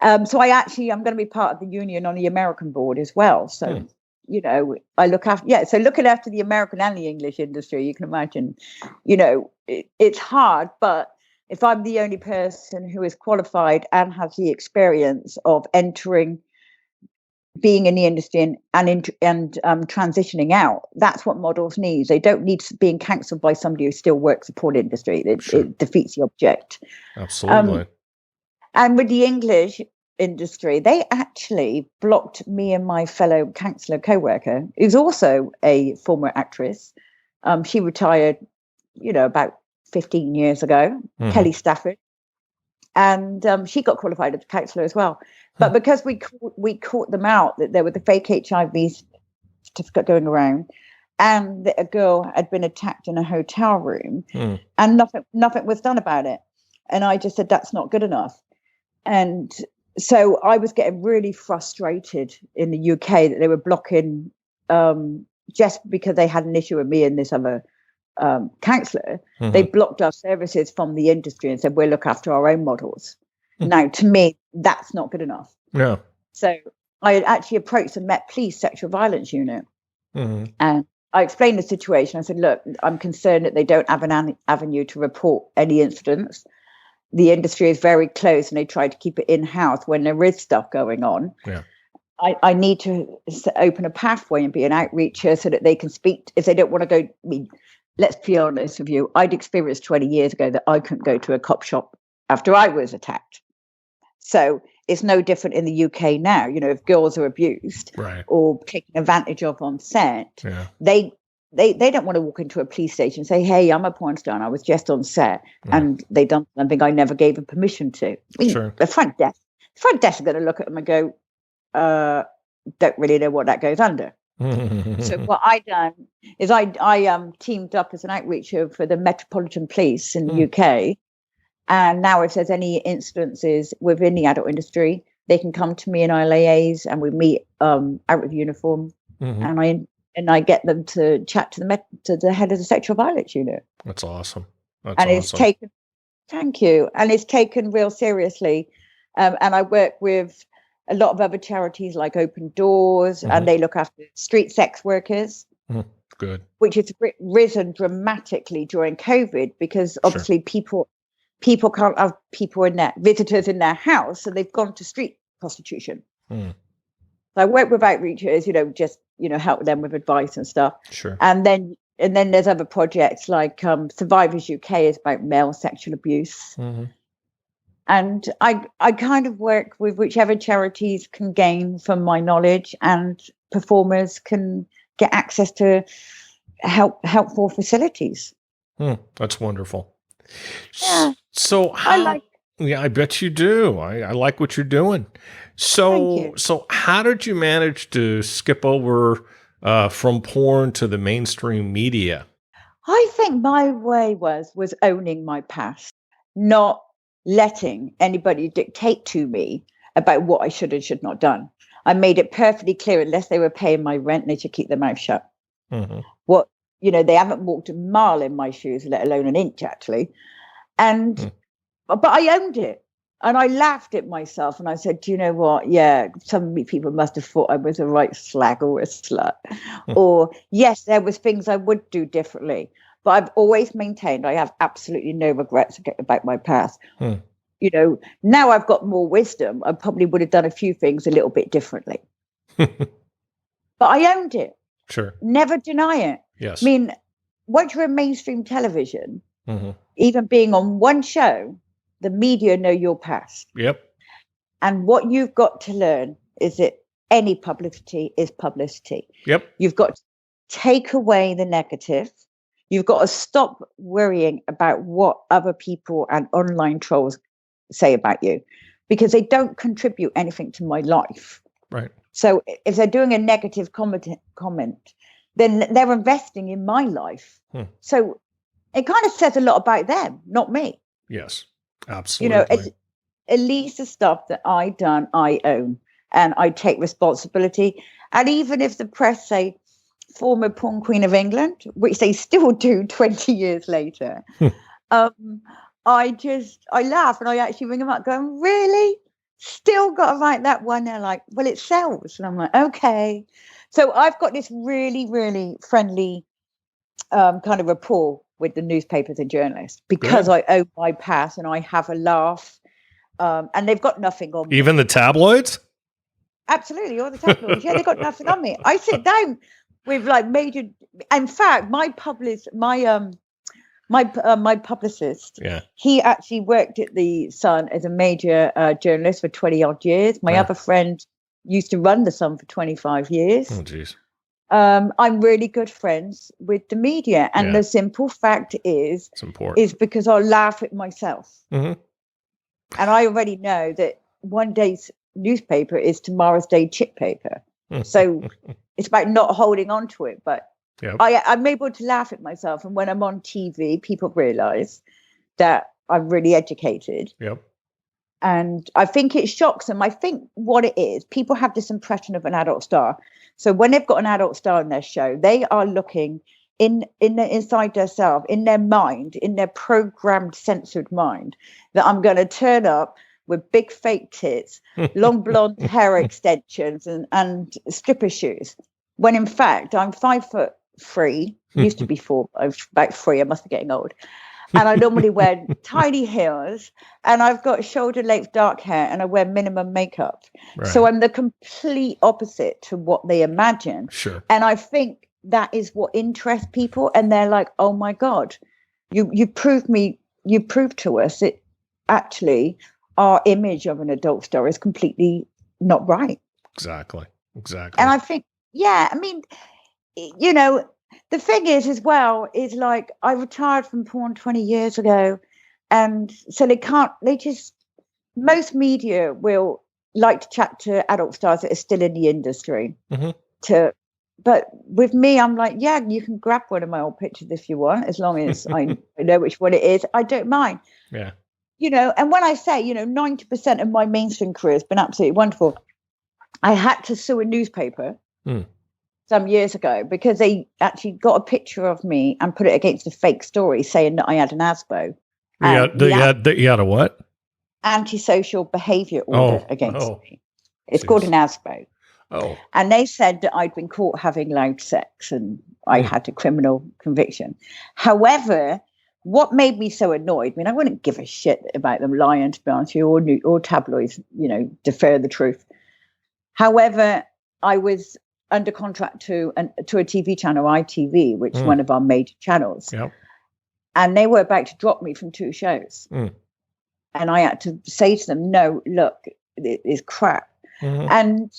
So I'm going to be part of the union on the American board as well. So, I look after, so looking after the American and the English industry, you can imagine, it's hard, but if I'm the only person who is qualified and has the experience of entering, being in the industry and transitioning out, that's what models need. They don't need being counselled by somebody who still works the porn industry. It defeats the object. Absolutely. And with the English industry, they actually blocked me and my fellow counsellor co-worker, who's also a former actress. She retired, about 15 years ago, Kelly Stafford. And she got qualified as a counsellor as well. But because we caught them out that there was a fake HIV certificate going around, and that a girl had been attacked in a hotel room, and nothing was done about it. And I just said, that's not good enough. And so I was getting really frustrated in the UK that they were blocking just because they had an issue with me and this other counsellor. They blocked our services from the industry and said, we'll look after our own models. Now, to me, that's not good enough. Yeah. So I had actually approached the Met Police Sexual Violence Unit. And I explained the situation. I said, look, I'm concerned that they don't have an avenue to report any incidents. The industry is very close and they try to keep it in-house when there is stuff going on. Yeah. I need to open a pathway and be an outreacher so that they can speak. If they don't want to go, I mean, let's be honest with you, I'd experienced 20 years ago that I couldn't go to a cop shop after I was attacked. So it's no different in the UK now. If girls are abused or taken advantage of on set, they don't want to walk into a police station and say, hey, I'm a porn star and I was just on set and they done something I never gave them permission to. I mean, the front desk are going to look at them and go, don't really know what that goes under. So what I done is I teamed up as an outreacher for the Metropolitan Police in the UK. And now if there's any incidences within the adult industry, they can come to me and I liaise and we meet out of uniform, and I get them to chat to the head of the sexual violence unit. That's awesome. That's and awesome. It's taken, thank you, and it's taken real seriously. And I work with a lot of other charities like Open Doors, and they look after street sex workers. Good. Which has risen dramatically during COVID because obviously people can't have visitors in their house, so they've gone to street prostitution. So I work with outreachers, just help them with advice and stuff. Sure. And then there's other projects like Survivors UK is about male sexual abuse. And I kind of work with whichever charities can gain from my knowledge, and performers can get access to helpful facilities. That's wonderful. Yeah. So I bet you do. I like what you're doing. So how did you manage to skip over from porn to the mainstream media? I think my way was owning my past, not letting anybody dictate to me about what I should and should not done. I made it perfectly clear, unless they were paying my rent, they should keep their mouth shut. They haven't walked a mile in my shoes, let alone an inch, actually. And but I owned it, and I laughed at myself, and I said, do you know what? Yeah, some people must have thought I was a right slag or a slut. Or yes, there was things I would do differently, but I've always maintained I have absolutely no regrets about my past. Now I've got more wisdom. I probably would have done a few things a little bit differently. But I owned it. Sure. Never deny it. Yes. I mean, once you're in mainstream television, even being on one show, the media know your past. Yep. And what you've got to learn is that any publicity is publicity. Yep. You've got to take away the negative. You've got to stop worrying about what other people and online trolls say about you, because they don't contribute anything to my life. Right. So if they're doing a negative comment, then they're investing in my life. So it kind of says a lot about them, not me. Yes, absolutely. At least the stuff that I done, I own, and I take responsibility. And even if the press say former porn queen of England, which they still do 20 years later, I laugh, and I actually ring them up going, really? Still got to write that one? They're like, well, it sells. And I'm like, okay. So I've got this really, really friendly kind of rapport with the newspapers and journalists, because I own my past and I have a laugh. And they've got nothing on me. Even the tabloids? Absolutely, all the tabloids. Yeah, they've got nothing on me. I sit down with like major. In fact, my publicist, he actually worked at the Sun as a major journalist for 20 odd years. My other friend used to run the Sun for 25 years. Oh, geez. I'm really good friends with the media, and the simple fact is because I'll laugh at myself. And I already know that one day's newspaper is tomorrow's day chip paper. So it's about not holding on to it. But I'm able to laugh at myself. And when I'm on TV, people realize that I'm really educated. Yep. And I think it shocks them. I think what it is, people have this impression of an adult star. So when they've got an adult star in their show, they are looking inside themselves, in their mind, in their programmed, censored mind, that I'm going to turn up with big fake tits, long blonde hair extensions, and stripper shoes. When in fact, I'm 5'3", used to be 4, I'm about 3, I must be getting old. And I normally wear tiny heels, and I've got shoulder-length dark hair, and I wear minimum makeup. Right. So I'm the complete opposite to what they imagine. Sure. And I think that is what interests people, and they're like, "Oh my God, you proved to us that actually our image of an adult star is completely not right." Exactly. And I think, I mean, the thing is as well is like I retired from porn 20 years ago, and so most media will like to chat to adult stars that are still in the industry to but with me, I'm like, yeah, you can grab one of my old pictures if you want, as long as I know which one it is. I don't mind. Yeah. And when I say, 90% of my mainstream career has been absolutely wonderful, I had to sue a newspaper some years ago because they actually got a picture of me and put it against a fake story saying that I had an ASBO. You had a what? Antisocial behavior order against me. It's called an ASBO. Oh. And they said that I'd been caught having loud sex and I had a criminal conviction. However, what made me so annoyed, I wouldn't give a shit about them lying, to be honest with you, or tabloids, defer the truth. However, I was under contract to a TV channel, ITV, which is one of our major channels. Yep. And they were about to drop me from 2 shows. And I had to say to them, no, look, it is crap. And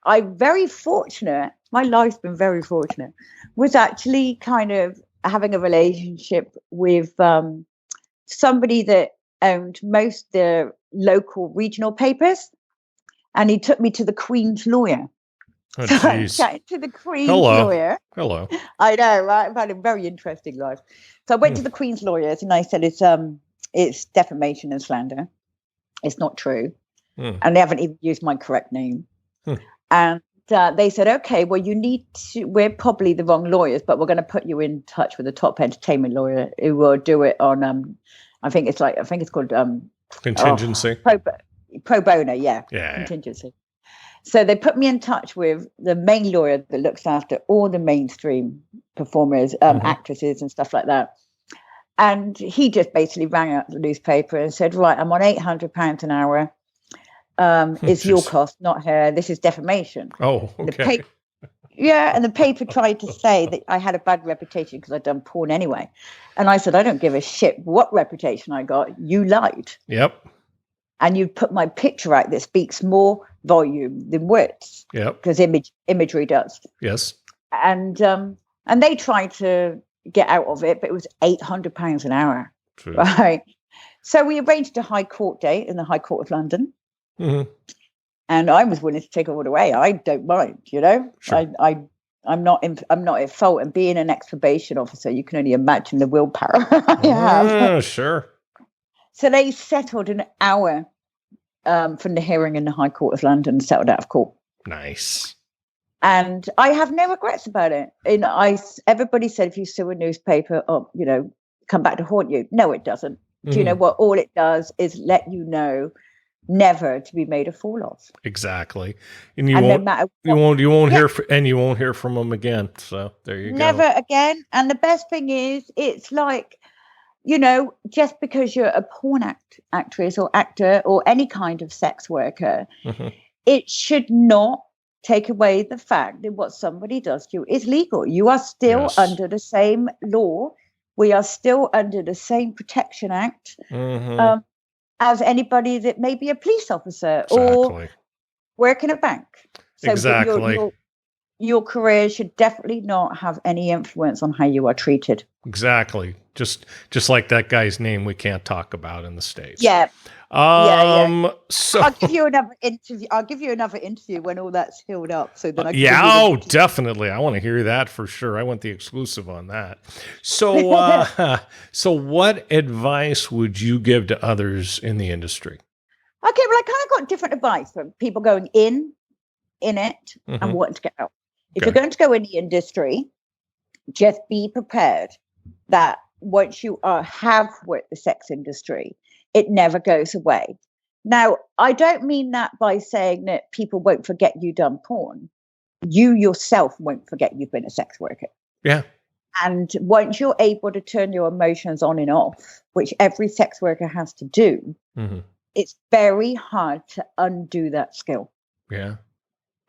I'm very fortunate, my life's been very fortunate, was actually kind of having a relationship with somebody that owned most of the local regional papers. And he took me to the Queen's lawyer. Oh, so I geez. chatted to the Queen's lawyer. Hello. I know, right? I've had a very interesting life. So I went to the Queen's lawyers and I said, it's defamation and slander. It's not true. And they haven't even used my correct name. And they said, okay, well, we're probably the wrong lawyers, but we're going to put you in touch with a top entertainment lawyer who will do it on, I think it's called contingency. Pro bono, yeah. Contingency. So they put me in touch with the main lawyer that looks after all the mainstream performers, actresses and stuff like that. And he just basically rang out the newspaper and said, right, I'm on £800 an hour. It's your cost, not her. This is defamation. Oh, okay. And the paper tried to say that I had a bad reputation because I'd done porn anyway. And I said, I don't give a shit what reputation I got. You lied. Yep. And you put my picture out that speaks more volume than words. Yep. Because imagery does. Yes. And they tried to get out of it, but it was £800 an hour. True. Right. So we arranged a high court date in the High Court of London. And I was willing to take it all away. I don't mind, Sure. I'm not at fault. And being an ex-probation officer, you can only imagine the willpower I have. Sure. So they settled an hour from the hearing in the High Court of London, settled out of court. Nice. And I have no regrets about it. And everybody said, if you sue a newspaper, come back to haunt you. No, it doesn't. Do you know what? All it does is let you know never to be made a fool of. Exactly. And you won't hear from them again. So there you go. Never again. And the best thing is, it's like, just because you're a porn actress or actor or any kind of sex worker, it should not take away the fact that what somebody does to you is legal. You are still under the same law. We are still under the same Protection Act. As anybody that may be a police officer or work in a bank. So your career should definitely not have any influence on how you are treated. Exactly. Just like that guy's name we can't talk about in the States. Yeah. So I'll give you another interview when all that's healed up. So then definitely. I want to hear that for sure. I want the exclusive on that. So, so what advice would you give to others in the industry? Okay, well, I kind of got different advice from people going in it and wanting to get out. If you're going to go in the industry, just be prepared that once you have worked the sex industry, it never goes away. Now, I don't mean that by saying that people won't forget you done porn. You yourself won't forget you've been a sex worker. Yeah. And once you're able to turn your emotions on and off, which every sex worker has to do, it's very hard to undo that skill. Yeah.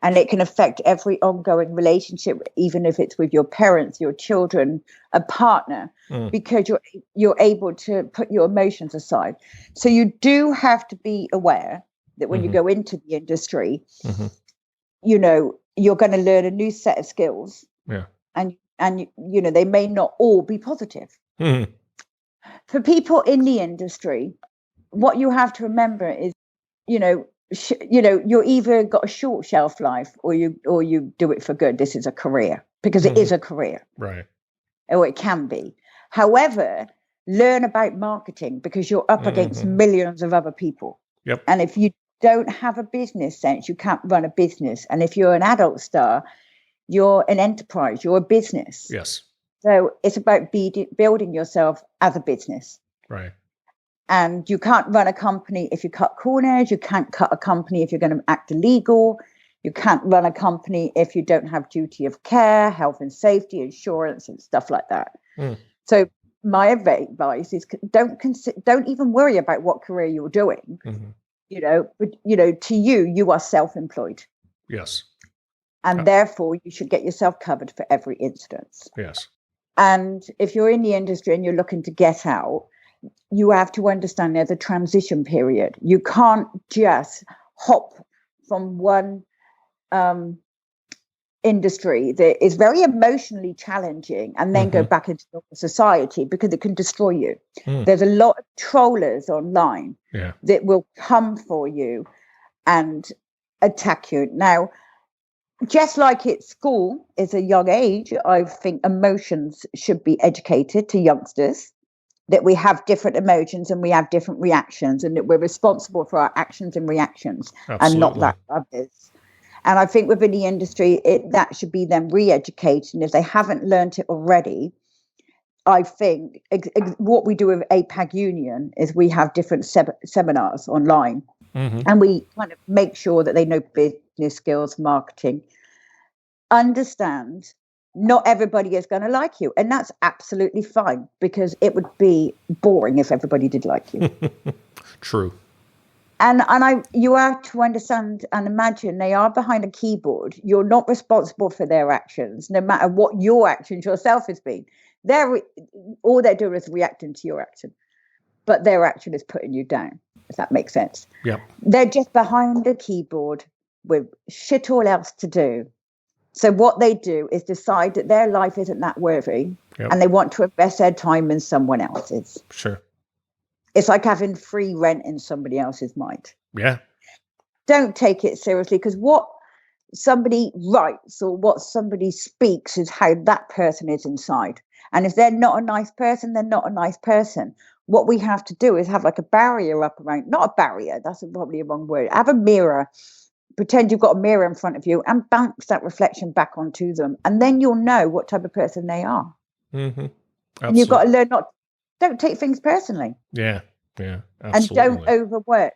And it can affect every ongoing relationship, even if it's with your parents, your children, a partner, because you're able to put your emotions aside. So you do have to be aware that when you go into the industry, you're going to learn a new set of skills. Yeah. And they may not all be positive. For people in the industry, what you have to remember is, you're either got a short shelf life or you do it for good. This is a career, because it is a career, right? Or it can be. However, learn about marketing, because you're up against millions of other people. Yep. And if you don't have a business sense, you can't run a business. And if you're an adult star, you're an enterprise, you're a business. Yes. So it's about building yourself as a business. Right. And you can't run a company if you cut corners. You can't cut a company if you're going to act illegal. You can't run a company if you don't have duty of care, health and safety, insurance, and stuff like that. So my advice is don't even worry about what career you're doing. But to you are self-employed. Yes. And therefore you should get yourself covered for every instance. Yes. And if you're in the industry and you're looking to get out, you have to understand there's a transition period. You can't just hop from one industry that is very emotionally challenging and then go back into society, because it can destroy you. There's a lot of trollers online that will come for you and attack you. Now, just like at school is a young age, I think emotions should be educated to youngsters, that we have different emotions and we have different reactions, and that we're responsible for our actions and reactions. Absolutely. And not that others. And I think within the industry, that should be them re-educated. And if they haven't learned it already, I think what we do with APAG Union is we have different seminars online, and we kind of make sure that they know business skills, marketing, understand not everybody is going to like you. And that's absolutely fine, because it would be boring if everybody did like you. True. And you have to understand and imagine they are behind a keyboard. You're not responsible for their actions, no matter what your actions yourself has been. All they're doing is reacting to your action, but their action is putting you down, if that makes sense. Yep. They're just behind a keyboard with shit all else to do. So what they do is decide that their life isn't that worthy, and they want to invest their time in someone else's. Sure. It's like having free rent in somebody else's mind. Yeah. Don't take it seriously, because what somebody writes or what somebody speaks is how that person is inside. And if they're not a nice person, they're not a nice person. What we have to do is have like a barrier up around, not a barrier, that's probably a wrong word. Have a mirror, pretend you've got a mirror in front of you, and bounce that reflection back onto them. And then you'll know what type of person they are. And you've got to learn don't take things personally. Yeah. Yeah. Absolutely. And don't overwork.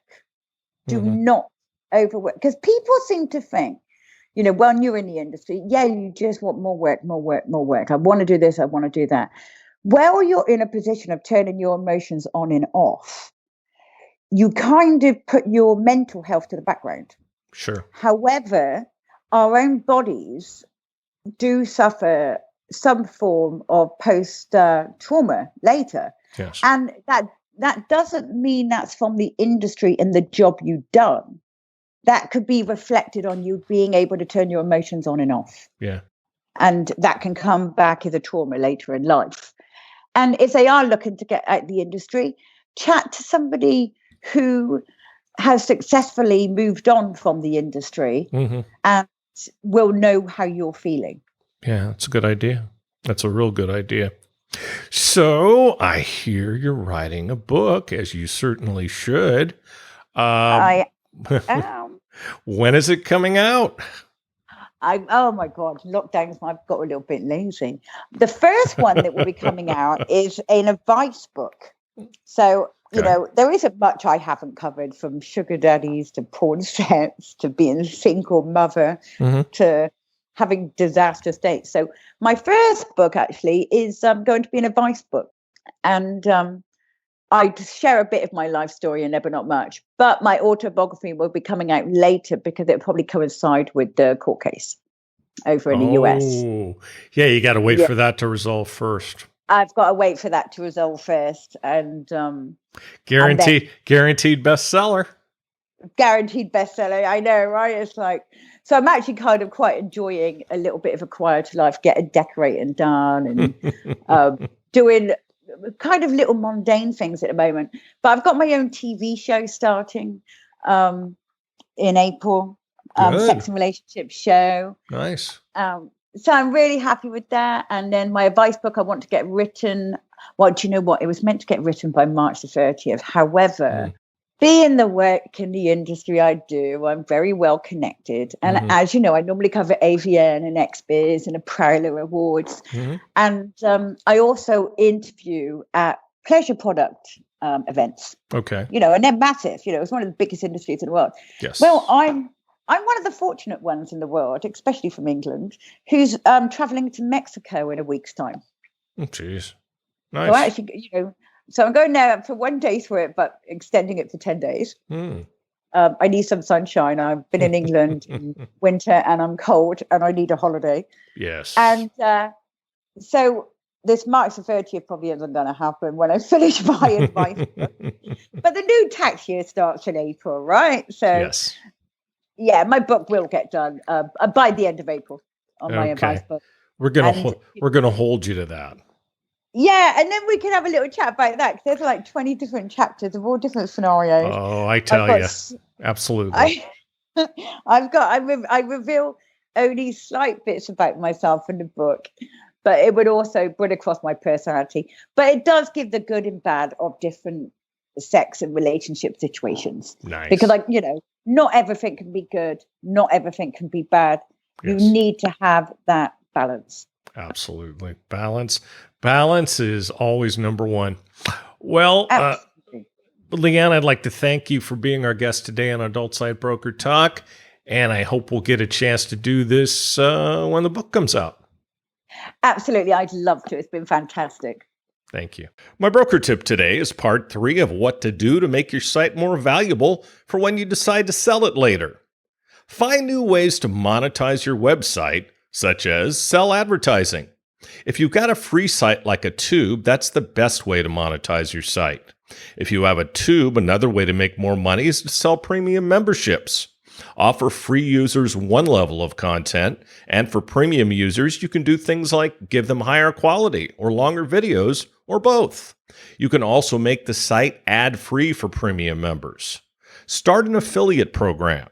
Do not overwork. Because people seem to think, when you're in the industry, you just want more work, more work, more work. I want to do this, I want to do that. Well, you're in a position of turning your emotions on and off. You kind of put your mental health to the background. Sure. However, our own bodies do suffer some form of post-trauma later. Yes. And that doesn't mean that's from the industry and the job you've done. That could be reflected on you being able to turn your emotions on and off. Yeah. And that can come back as a trauma later in life. And if they are looking to get out the industry, chat to somebody who has successfully moved on from the industry and will know how you're feeling. Yeah, that's a good idea. That's a real good idea. So I hear you're writing a book, as you certainly should. I am. When is it coming out? Oh my God, lockdowns, I've got a little bit lazy. The first one that will be coming out is an advice book. So, there isn't much I haven't covered, from sugar daddies to porn sets to being a single mother to having disastrous dates. So my first book actually is going to be an advice book. And I share a bit of my life story in there, but not much. But my autobiography will be coming out later, because it'll probably coincide with the court case over in the US. Oh, yeah, you got to wait for that to resolve first. I've got to wait for that to resolve first. And guaranteed bestseller. Guaranteed bestseller. I know, right? It's like, so I'm actually kind of quite enjoying a little bit of a quieter life, getting decorating done and doing kind of little mundane things at the moment. But I've got my own TV show starting in April. Good. Sex and Relationships show. Nice. So I'm really happy with that. And then my advice book, I want to get written. Well, do you know what? It was meant to get written by March the 30th. However, being the work in the industry I do, I'm very well connected. And as you know, I normally cover AVN and XBiz and Prowler Awards. And I also interview at pleasure product events. Okay. You know, and they're massive. You know, it's one of the biggest industries in the world. Yes. Well, I'm one of the fortunate ones in the world, especially from England, who's traveling to Mexico in a week's time. Oh, jeez. Nice. So actually, you know, so I'm going there for 1 day's work, but extending it for 10 days. I need some sunshine. I've been in England in winter and I'm cold and I need a holiday. Yes. And so this March the 30th probably isn't going to happen when I finish my advice book. But the new tax year starts in April, right? So yes. Yeah, my book will get done by the end of April on my advice book. We're gonna hold you to that. Yeah, and then we can have a little chat about that, because there's like 20 different chapters of all different scenarios. Oh, I tell you, absolutely. I reveal only slight bits about myself in the book, but it would also bring across my personality. But it does give the good and bad of different sex and relationship situations. Nice. Because, like, you know, not everything can be good, not everything can be bad. Yes. You need to have that balance. Absolutely. Balance is always number one. Well, Lianne, I'd like to thank you for being our guest today on Adult Side Broker Talk, and I hope we'll get a chance to do this when the book comes out. Absolutely. I'd love to. It's been fantastic. Thank you. My broker tip today is part 3 of what to do to make your site more valuable for when you decide to sell it later. Find new ways to monetize your website, such as sell advertising. If you've got a free site like a tube, that's the best way to monetize your site. If you have a tube, another way to make more money is to sell premium memberships. Offer free users one level of content, and for premium users, you can do things like give them higher quality or longer videos, or both. You can also make the site ad-free for premium members. Start an affiliate program.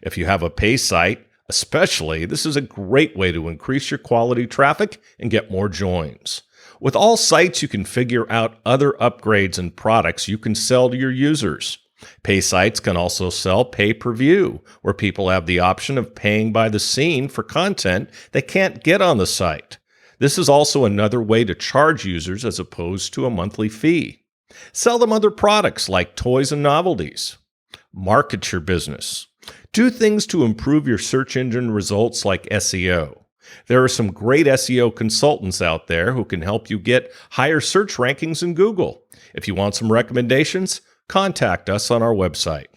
If you have a pay site, especially, this is a great way to increase your quality traffic and get more joins. With all sites, you can figure out other upgrades and products you can sell to your users. Pay sites can also sell pay-per-view, where people have the option of paying by the scene for content they can't get on the site. This is also another way to charge users as opposed to a monthly fee. Sell them other products like toys and novelties. Market your business. Do things to improve your search engine results like SEO. There are some great SEO consultants out there who can help you get higher search rankings in Google. If you want some recommendations, contact us on our website.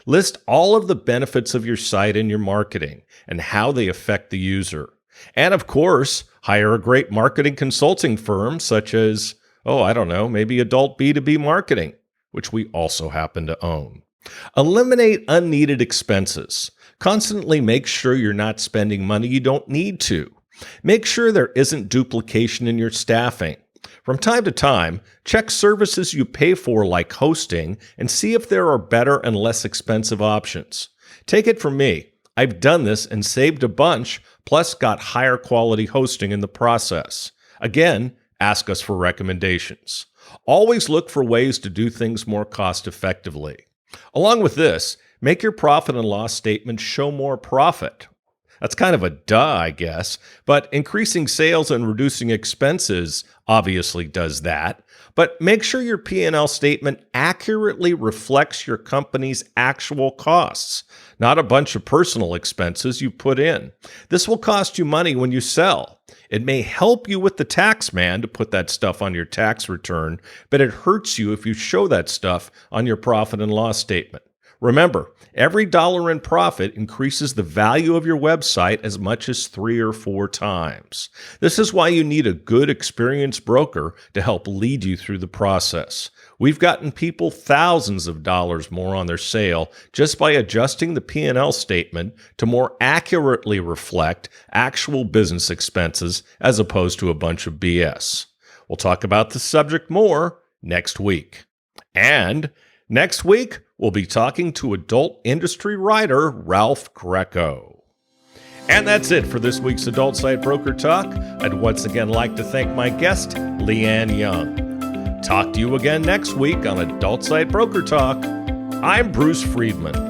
List all of the benefits of your site and your marketing and how they affect the user. And of course, hire a great marketing consulting firm such as, maybe Adult B2B Marketing, which we also happen to own. Eliminate unneeded expenses. Constantly make sure you're not spending money you don't need to. Make sure there isn't duplication in your staffing. From time to time, check services you pay for like hosting and see if there are better and less expensive options. Take it from me. I've done this and saved a bunch, plus got higher quality hosting in the process. Again, ask us for recommendations. Always look for ways to do things more cost effectively. Along with this, make your profit and loss statement show more profit. That's kind of a duh, I guess, but increasing sales and reducing expenses obviously does that. But make sure your P&L statement accurately reflects your company's actual costs, not a bunch of personal expenses you put in. This will cost you money when you sell. It may help you with the tax man to put that stuff on your tax return, but it hurts you if you show that stuff on your profit and loss statement. Remember, every dollar in profit increases the value of your website as much as 3 or 4 times. This is why you need a good, experienced broker to help lead you through the process. We've gotten people thousands of dollars more on their sale just by adjusting the P&L statement to more accurately reflect actual business expenses as opposed to a bunch of BS. We'll talk about the subject more next week. And next week, we'll be talking to adult industry writer Ralph Greco. And that's it for this week's Adult Site Broker Talk. I'd once again like to thank my guest, Lianne Young. Talk to you again next week on Adult Site Broker Talk. I'm Bruce Friedman.